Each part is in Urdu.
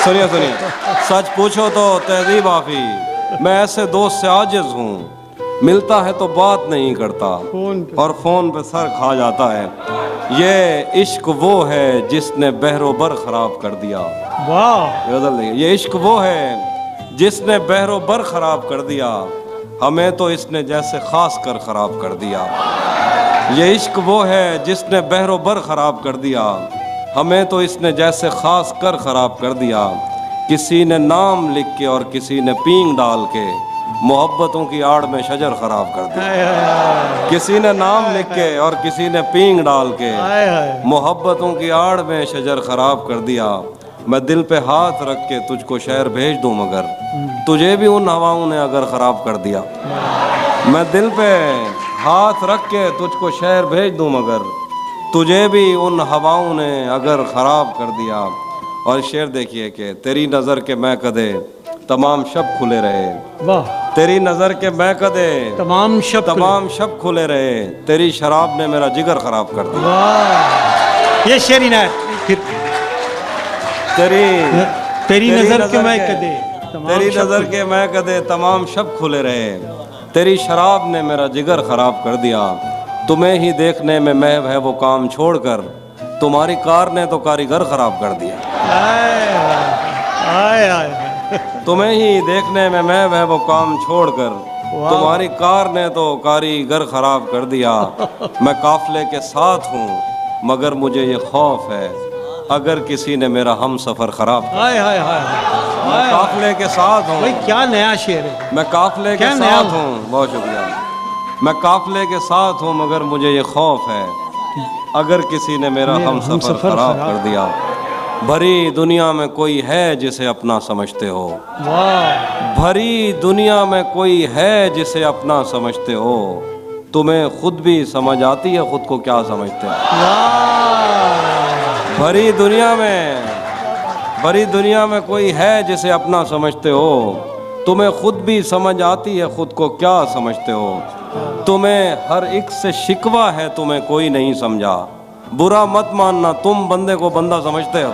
سنیے سنیے، سچ پوچھو تو تہذیب آفی، میں ایسے دوست سے عاجز ہوں، ملتا ہے تو بات نہیں کرتا اور فون پہ سر کھا جاتا ہے۔ یہ عشق وہ ہے جس نے بحر و بر خراب کر دیا۔ واہ، یہ عشق وہ ہے جس نے بحر و بر خراب کر دیا، ہمیں تو اس نے جیسے خاص کر خراب کر دیا۔ یہ عشق وہ ہے جس نے بحر و بر خراب کر دیا، ہمیں تو اس نے جیسے خاص کر خراب کر دیا۔ کسی نے نام لکھ کے اور کسی نے پینگ ڈال کے محبتوں کی آڑ میں شجر خراب کر دیا۔ کسی نے نام لکھ کے اور کسی نے پینگ ڈال کے محبتوں کی آڑ میں شجر خراب کر دیا۔ میں دل پہ ہاتھ رکھ کے تجھ کو شعر بھیج دوں مگر تجھے بھی ان ہواؤں نے اگر خراب کر دیا۔ میں دل پہ ہاتھ رکھ کے تجھ کو شعر بھیج دوں مگر تجھے بھی ان ہواؤں نے اگر خراب کر دیا۔ اور شعر دیکھیے کہ تیری نظر کے میں کدے تمام شب کھلے رہے، واہ، تیری نظر کے میں کدے تمام شب کھلے رہے، تیری شراب نے میرا جگر خراب کر دیا۔ واہ، یہ شعر عنایت تیری نظر کے میں کدے، تیری نظر کے میں کدے تمام شب کھلے رہے، تیری شراب نے میرا جگر خراب کر دیا۔ تمہیں ہی دیکھنے میں محو ہے وہ کام چھوڑ کر تمہاری کار نے تو کاریگر خراب کر دیا۔ تمہیں ہی دیکھنے میں محو ہے وہ کام چھوڑ کر تمہاری کار نے تو کاریگر خراب کر دیا۔ میں قافلے کے ساتھ ہوں مگر مجھے یہ خوف ہے اگر کسی نے میرا ہم سفر خراب کیا۔ میں قافلے کے ساتھ ہوں، کیا نیا شعر ہے، میں قافلے کے ساتھ ہوں، بہت شکریہ، میں قافلے کے ساتھ ہوں مگر مجھے یہ خوف ہے اگر کسی نے میرا ہم سفر خراب کر دیا۔ بھری دنیا میں کوئی ہے جسے اپنا سمجھتے ہو، بھری دنیا میں کوئی ہے جسے اپنا سمجھتے ہو، تمہیں خود بھی سمجھ آتی ہے خود کو کیا سمجھتے ہو۔ بھری دنیا میں کوئی ہے جسے اپنا سمجھتے ہو، تمہیں خود بھی سمجھ آتی ہے خود کو کیا سمجھتے ہو۔ تمہیں ہر ایک سے شکوہ ہے تمہیں کوئی نہیں سمجھا، برا مت ماننا تم بندے کو بندہ سمجھتے ہو۔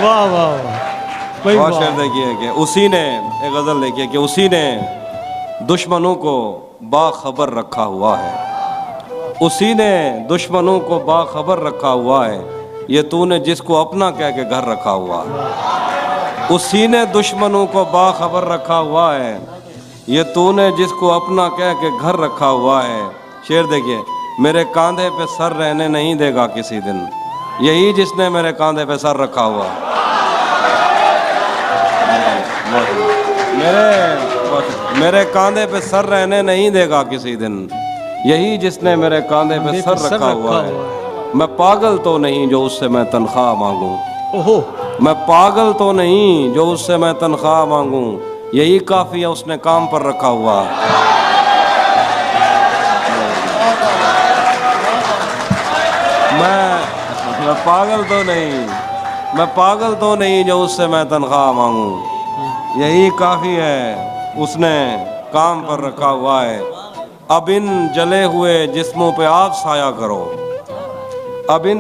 واہ واہ واہ، شعر دیکھیے کہ اسی نے، ایک غزل دیکھیے کہ اسی نے دشمنوں کو باخبر رکھا ہوا ہے، اسی نے دشمنوں کو باخبر رکھا ہوا ہے، یہ تو نے جس کو اپنا کہہ کے گھر رکھا ہوا ہے۔ اسی نے دشمنوں کو باخبر رکھا ہوا ہے، یہ تو نے جس کو اپنا کہہ کے گھر رکھا ہوا ہے۔ شعر دیکھیے، میرے کاندھے پہ سر رہنے نہیں دے گا کسی دن، یہی جس نے میرے کاندھے پہ سر رکھا ہوا ہے۔ میرے کاندھے پہ سر رہنے نہیں دے گا کسی دن، یہی جس نے میرے کاندھے پہ سر رکھا ہوا ہے۔ میں پاگل تو نہیں جو اس سے میں تنخواہ مانگوں، میں پاگل تو نہیں جو اس سے میں تنخواہ مانگوں، یہی کافی ہے اس نے کام پر رکھا ہوا۔ میں پاگل تو نہیں جو اس سے میں تنخواہ مانگوں، یہی کافی ہے اس نے کام پر رکھا ہوا ہے۔ اب ان جلے ہوئے جسموں پہ آپ سایہ کرو، اب ان